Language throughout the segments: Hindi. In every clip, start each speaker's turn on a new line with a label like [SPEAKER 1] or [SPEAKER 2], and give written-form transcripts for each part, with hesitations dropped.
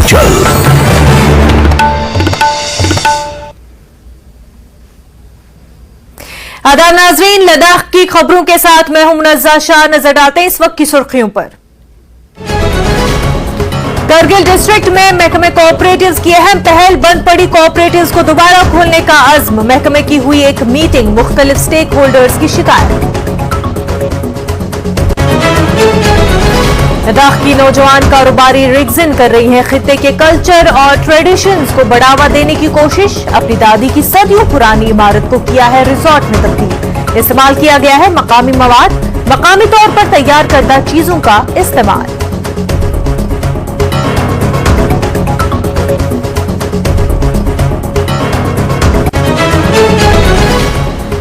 [SPEAKER 1] हिमाचल।
[SPEAKER 2] आदाब नाज़रीन, लद्दाख की खबरों के साथ मैं हूं मुनज़्ज़ा शाह। नजर डालते हैं इस वक्त की सुर्खियों पर। करगिल डिस्ट्रिक्ट में महकमे कोऑपरेटिव्स की अहम पहल, बंद पड़ी कोऑपरेटिव्स को दोबारा खोलने का अज़्म। महकमे की हुई एक मीटिंग, मुख्तलिफ स्टेक होल्डर्स की शिकायत। लद्दाख की नौजवान कारोबारी रिगजिन कर रही हैं खित्ते के कल्चर और ट्रेडिशंस को बढ़ावा देने की कोशिश। अपनी दादी की सदियों पुरानी इमारत को किया है रिजॉर्ट में तब्दील। इस्तेमाल किया गया है मकामी मवाद, मकामी तौर पर तैयार करदा चीजों का इस्तेमाल।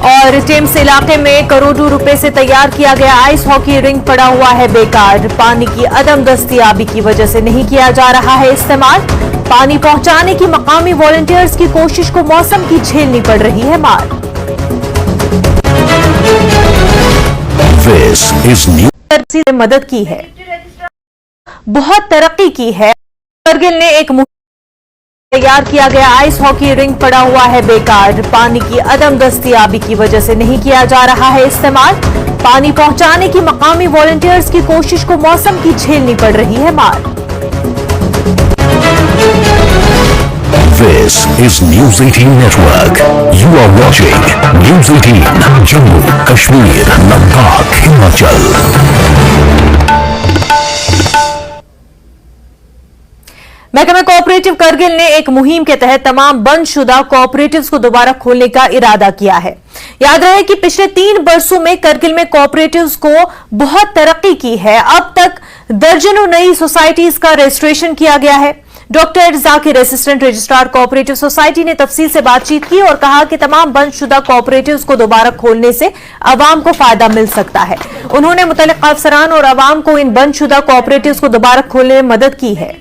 [SPEAKER 2] और टिम्स इलाके में करोड़ों रुपए से तैयार किया गया आइस हॉकी रिंग पड़ा हुआ है बेकार। पानी की अदम दस्तयाबी की वजह से नहीं किया जा रहा है इस्तेमाल। पानी पहुंचाने की मकामी वॉलंटियर्स की कोशिश को मौसम की झेलनी पड़ रही है मार। मदद की है, बहुत तरक्की की है। करगिल ने एक तैयार किया गया आइस हॉकी रिंग पड़ा हुआ है बेकार। पानी की अदम दस्तयाबी की वजह से नहीं किया जा रहा है इस्तेमाल। पानी पहुंचाने की मकामी वॉलंटियर्स की कोशिश को मौसम की झेलनी पड़ रही है मार।
[SPEAKER 1] This is News 18 Network. You are watching News 18 Jammu, Kashmir, Ladakh, Himachal.
[SPEAKER 2] महकमा कोऑपरेटिव करगिल ने एक मुहिम के तहत तमाम बंदशुदा कोऑपरेटिव्स को दोबारा खोलने का इरादा किया है। याद रहे कि पिछले 3 बरसों में करगिल में कोऑपरेटिव्स को बहुत तरक्की की है। अब तक दर्जनों नई सोसाइटीज का रजिस्ट्रेशन किया गया है। Doctor Zakir, assistant registrar cooperative society, ने तफसील से बातचीत की और कहा कि तमाम बंदशुदा कोऑपरेटिव्स को दोबारा खोलने से अवाम को फायदा मिल सकता है। उन्होंने मुतल्लिक़ अफसरान और अवाम को इन बंदशुदा कोऑपरेटिव्स को दोबारा खोलने में मदद की है।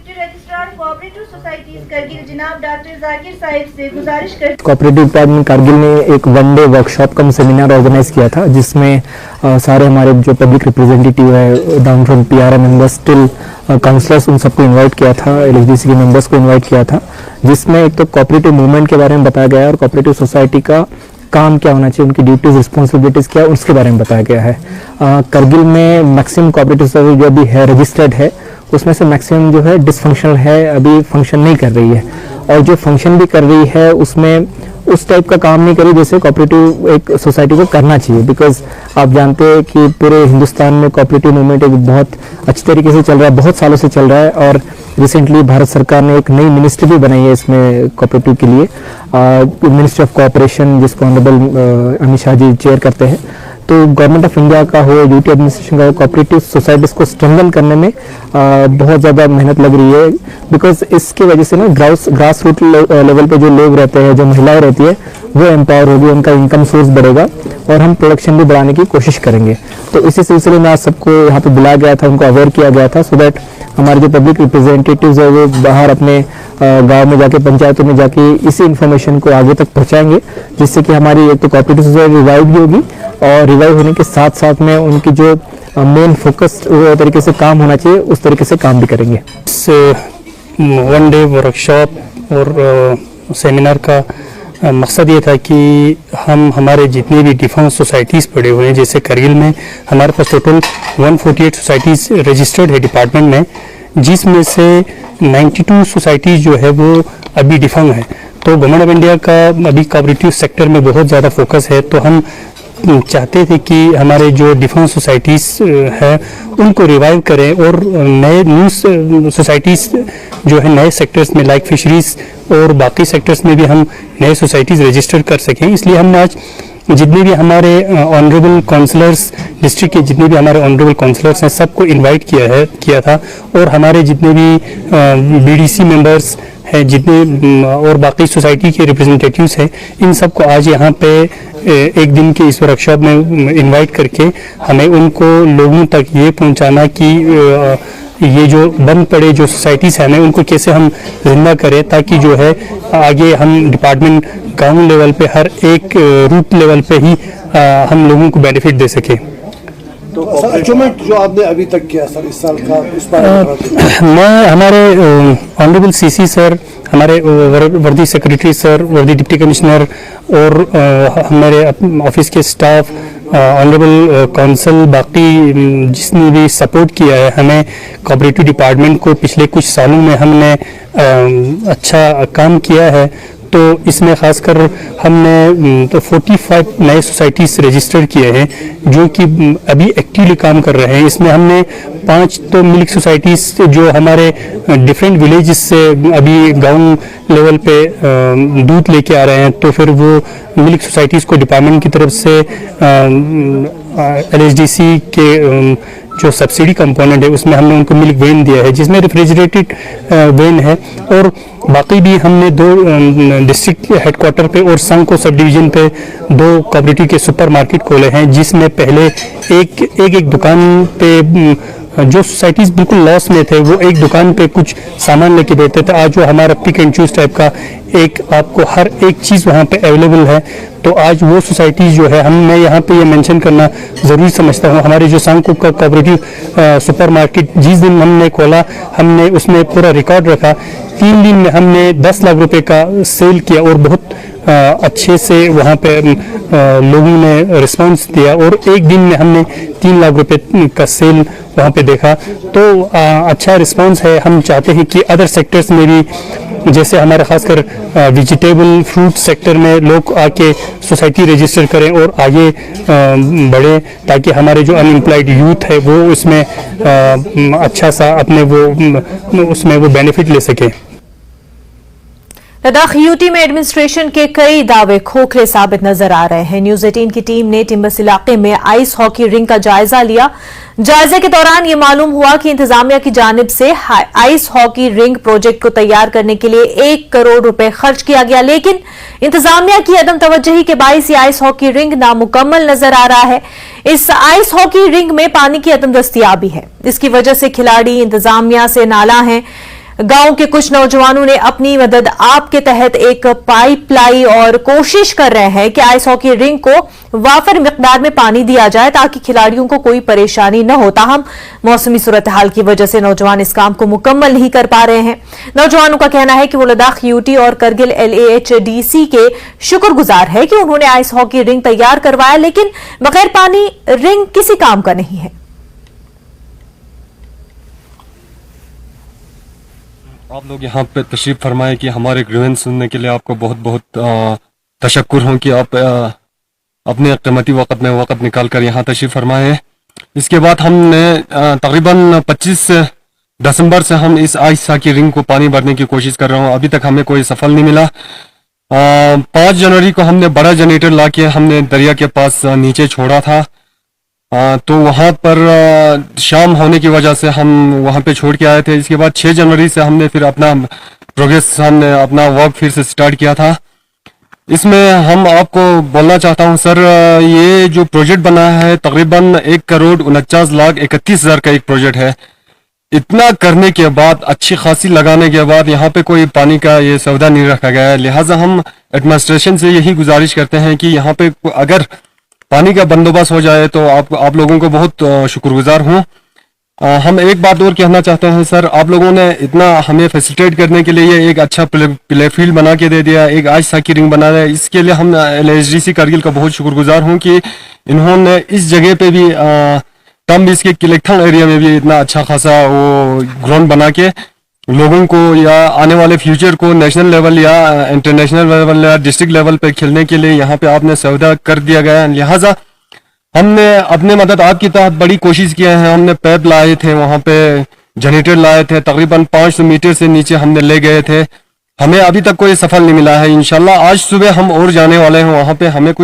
[SPEAKER 3] कोऑपरेटिव डिपार्टमेंट कारगिल ने एक one day workshop cum seminar organise किया था, जिसमें सारे हमारे जो पब्लिक रिप्रेजेंटेटिव है down from PRA members till councillors, उन सबको इनवाइट किया था। एलएचडीसी के मेंबर्स को इनवाइट किया था, जिसमें एक तो कोऑपरेटिव मूवमेंट के बारे में बताया गया और कोऑपरेटिव सोसाइटी का काम क्या होना चाहिए, उनकी ड्यूटीज रिस्पॉन्सिबिलिटीज क्या, उसके बारे में बताया गया है। करगिल में मैक्सिमम कोऑपरेटिव सोसाइटी जो अभी है रजिस्टर्ड है, उसमें से मैक्सिमम जो है डिसफंक्शनल है, अभी फंक्शन नहीं कर रही है। और जो फंक्शन भी कर रही है उसमें उस टाइप का काम नहीं कर रही जैसे कोऑपरेटिव एक सोसाइटी को करना चाहिए। बिकॉज आप जानते हैं कि पूरे हिंदुस्तान में कोऑपरेटिव मूवमेंट एक बहुत अच्छी तरीके से चल रहा है, बहुत सालों से चल रहा है। और रिसेंटली भारत सरकार ने एक नई मिनिस्ट्री भी बनाई है इसमें कोऑपरेटिव के लिए, मिनिस्ट्री ऑफ कोऑपरेशन, जिसको ऑनरेबल अमित शाह जी चेयर करते हैं। तो गवर्नमेंट ऑफ इंडिया का हो, यूटी एडमिनिस्ट्रेशन का हो, कोऑपरेटिव सोसाइटीज को स्ट्रेंथन करने में बहुत ज़्यादा मेहनत लग रही है। बिकॉज इसकी वजह से ना ग्रास रूट लेवल पे जो लोग रहते हैं, जो महिलाएं रहती है, वो एम्पावर होगी, उनका इनकम सोर्स बढ़ेगा और हम प्रोडक्शन भी बढ़ाने की कोशिश करेंगे। तो इसी सिलसिले में आज सबको यहाँ पे बुलाया गया था, उनको अवेयर किया गया था, सो दैट हमारे जो पब्लिक रिप्रेजेंटेटिव्स है वो बाहर अपने गांव में जाके, पंचायतों में जाके इसी इन्फॉर्मेशन को आगे तक पहुंचाएंगे, जिससे कि हमारी एक तो कोऑपरेटिव सोसाइटी रिवाइव भी होगी और रिवाइव होने के साथ साथ में उनकी जो मेन फोकस तरीके से काम होना चाहिए उस तरीके से काम भी करेंगे।
[SPEAKER 4] इस वन डे वर्कशॉप और सेमिनार का मकसद ये था कि हम हमारे जितने भी डिफेंस सोसाइटीज़ पड़े हुए हैं, जैसे करगिल में हमारे पास टोटल 148 सोसाइटीज़ रजिस्टर्ड है डिपार्टमेंट में, जिसमें से 92 सोसाइटीज़ जो है वो अभी डिफंग है। तो गवर्नमेंट ऑफ इंडिया का अभी कोऑपरेटिव सेक्टर में बहुत ज़्यादा फोकस है। तो हम चाहते थे कि हमारे जो डिफेंस सोसाइटीज़ है उनको रिवाइव करें और नए न्यू सोसाइटीज़ जो है नए सेक्टर्स में लाइक फिशरीज़ और बाकी सेक्टर्स में भी हम नए सोसाइटीज़ रजिस्टर कर सकें। इसलिए हमने आज जितने भी हमारे ऑनरेबल काउंसलर्स, डिस्ट्रिक्ट के जितने भी हमारे ऑनरेबल काउंसलर्स हैं, सबको इनवाइट किया था और हमारे जितने भी बीडीसी मेंबर्स हैं, जितने और बाकी सोसाइटी के रिप्रेजेंटेटिव्स हैं, इन सबको आज यहाँ पे एक दिन के इस वर्कशॉप में इनवाइट करके हमें उनको लोगों तक ये पहुँचाना कि ये जो बंद पड़े जो सोसाइटीज़ हैं, हमें उनको कैसे हम जिंदा करें, ताकि जो है आगे हम डिपार्टमेंट गांव लेवल पे हर एक रूट लेवल पे ही हम लोगों को बेनिफिट दे सकें।
[SPEAKER 5] तो अचीवमेंट जो आपने अभी तक किया सर इस साल का इस बारे में
[SPEAKER 4] मैं हमारे ऑनरेबल सीसी सर, हमारे वर्दी सेक्रेटरी सर, वर्दी डिप्टी कमिश्नर और हमारे ऑफिस के स्टाफ, ऑनरेबल काउंसिल, बाकी जिसने भी सपोर्ट किया है हमें कोऑपरेटिव डिपार्टमेंट को पिछले कुछ सालों में हमने अच्छा काम किया है। तो इसमें खासकर हमने तो 45 नए सोसाइटीज रजिस्टर किए हैं जो कि अभी एक्टिवली काम कर रहे हैं। इसमें हमने 5 तो मिल्क सोसाइटीज जो हमारे डिफरेंट विलेजेस से अभी गांव लेवल पे दूध लेके आ रहे हैं, तो फिर वो मिल्क सोसाइटीज को डिपार्टमेंट की तरफ से LHDC के जो सब्सिडी कंपोनेंट है उसमें हमने उनको मिल्क वेन दिया है जिसमें रेफ्रिजरेटेड वेन है। और बाकी भी हमने 2 डिस्ट्रिक्ट हेडक्वार्टर पे और संको सब डिवीजन पे 2 कोऑपरेटिव के सुपरमार्केट खोले हैं जिसमें पहले एक दुकान पे जो सोसाइटीज बिल्कुल लॉस में थे वो एक दुकान पे कुछ सामान लेके बैठते थे। आज वो हमारा पिक एंड चूज टाइप का एक आपको हर एक चीज़ वहाँ पे अवेलेबल है। तो आज वो सोसाइटीज जो है मैं यहाँ पे ये मेंशन करना ज़रूरी समझता हूँ। हमारे जो सांको का कोऑपरेटिव सुपरमार्केट जिस दिन हमने खोला हमने उसमें पूरा रिकॉर्ड रखा। 3 दिन में हमने 10 लाख रुपए का सेल किया और बहुत अच्छे से वहाँ पे लोगों ने रिस्पांस दिया और एक दिन में हमने 3 लाख रुपए का सेल वहाँ पे देखा। तो अच्छा रिस्पांस है। हम चाहते हैं कि अदर सेक्टर्स में भी जैसे हमारा खासकर वेजिटेबल फ्रूट सेक्टर में लोग आके सोसाइटी रजिस्टर करें और आगे बढ़े ताकि हमारे जो अनएम्प्लॉयड यूथ है वो उसमें अच्छा सा अपने उसमें वो बेनिफिट ले सके।
[SPEAKER 2] लद्दाख यूटी में एडमिनिस्ट्रेशन के कई दावे खोखले साबित नजर आ रहे हैं। न्यूज 18 की टीम ने टिम्बस इलाके में आइस हॉकी रिंग का जायजा लिया। जायजे के दौरान ये मालूम हुआ कि इंतजामिया की जानिब से आइस हॉकी रिंग प्रोजेक्ट को तैयार करने के लिए 1 करोड़ रुपए खर्च किया गया, लेकिन इंतजामिया की अदम तवज्जोही के बाइस ये आइस हॉकी रिंग नामुकम्मल नजर आ रहा है। इस आइस हॉकी रिंग में पानी की अदम दस्तियाबी है। इसकी वजह से खिलाड़ी इंतजामिया से नाला हैं। गांव के कुछ नौजवानों ने अपनी मदद आप के तहत एक पाइप लाई और कोशिश कर रहे हैं कि आइस हॉकी रिंग को वाफिर मिकदार में पानी दिया जाए ताकि खिलाड़ियों को कोई परेशानी न हो। ताहम मौसमी सूरत हाल की वजह से नौजवान इस काम को मुकम्मल नहीं कर पा रहे हैं। नौजवानों का कहना है कि वो लद्दाख यूटी और करगिल LAHDC के शुक्रगुजार है कि उन्होंने आइस हॉकी रिंग तैयार करवाया, लेकिन बगैर पानी रिंग किसी काम का नहीं है।
[SPEAKER 6] आप लोग यहाँ पे तशरीफ फरमाए कि हमारे ग्रीवेंस सुनने के लिए आपको बहुत बहुत तशक्कुर हूँ कि आप अपने कीमती वक्त में वक्त निकाल कर यहाँ तशरीफ फरमाए। इसके बाद हमने तकरीबन 25 दिसंबर से हम इस आइस हॉकी रिंग को पानी भरने की कोशिश कर रहा हूँ। अभी तक हमें कोई सफल नहीं मिला। 5 जनवरी को हमने बड़ा जनरेटर ला के हमने दरिया के पास नीचे छोड़ा था। तो वहाँ पर शाम होने की वजह से हम वहाँ पे छोड़ के आए थे। इसके बाद 6 जनवरी से हमने फिर अपना प्रोग्रेस हमने अपना वर्क फिर से स्टार्ट किया था। इसमें हम आपको बोलना चाहता हूँ सर, ये जो प्रोजेक्ट बना है तकरीबन 1,49,31,000 का एक प्रोजेक्ट है। इतना करने के बाद अच्छी खासी लगाने के बाद यहाँ पे कोई पानी का ये सौदा नहीं रखा गया है। लिहाजा हम एडमिनिस्ट्रेशन से यही गुजारिश करते हैं कि यहाँ पे अगर पानी का बंदोबस्त हो जाए तो आप लोगों को बहुत शुक्रगुजार हूँ। हम एक बात और कहना चाहते हैं सर, आप लोगों ने इतना हमें फैसिलिटेट करने के लिए एक अच्छा प्ले फील्ड बना के दे दिया, एक आइस हॉकी रिंग बना दिया। इसके लिए हम LHDC करगिल का बहुत शुक्रगुजार हूँ कि इन्होंने इस जगह पे भी तम इसके किलेक्थन एरिया में भी इतना अच्छा खासा वो ग्राउंड बना के लोगों को या आने वाले फ्यूचर को नेशनल लेवल या इंटरनेशनल लेवल या डिस्ट्रिक्ट लेवल पे खेलने के लिए यहाँ पे आपने सौदा कर दिया गया। लिहाजा हमने अपने मदद आपकी तहत बड़ी कोशिश किए हैं। हमने पैप लाए थे, वहाँ पे जनरेटर लाए थे, तकरीबन 500 मीटर से नीचे हमने ले गए थे। हमें अभी तक कोई सफल नहीं मिला है। इंशाल्लाह आज सुबह हम और जाने वाले हैं वहाँ पे, हमें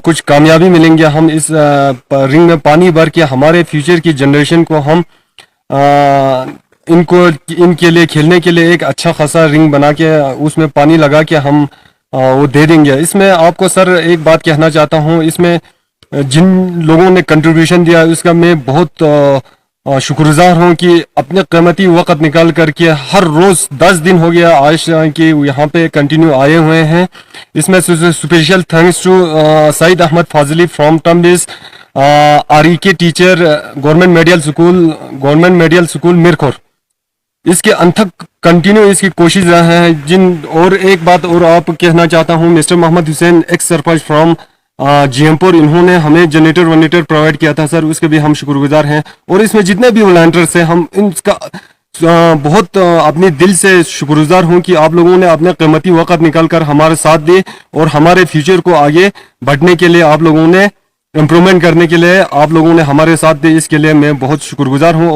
[SPEAKER 6] कुछ कामयाबी मिलेंगे। हम इस रिंग में पानी भर के हमारे फ्यूचर की जनरेशन को हम इनके लिए खेलने के लिए एक अच्छा खासा रिंग बना के उसमें पानी लगा के हम वो दे देंगे। इसमें आपको सर एक बात कहना चाहता हूँ, इसमें जिन लोगों ने कंट्रीब्यूशन दिया उसका मैं बहुत शुक्रगुजार हूँ कि अपने कीमती वक्त निकाल करके हर रोज़ 10 दिन हो गया आज कि यहाँ पे कंटिन्यू आए हुए हैं। इसमें special thanks to Saeed Ahmad Fazili from Tumbis, REK teacher government medical school Mirkhor, इसके अंत तक कंटिन्यू इसकी कोशिश रहा है। और एक बात और आप कहना चाहता हूं, mister Mohammad Hussain ex sarpanch from GMपुर, इन्होंने हमें जनरेटर प्रोवाइड किया था सर, उसके भी हम शुक्रगुजार हैं। और इसमें जितने भी वॉलंटियर्स हैं, हम इनका बहुत अपने दिल से शुक्रगुजार हूं कि आप लोगों ने अपने कीमती वक्त निकाल कर हमारे साथ दिए और हमारे फ्यूचर को आगे बढ़ने के लिए, आप लोगों ने इम्प्रूवमेंट करने के लिए आप लोगों ने हमारे साथ दिए, इसके लिए मैं बहुत शुक्रगुजार हूं।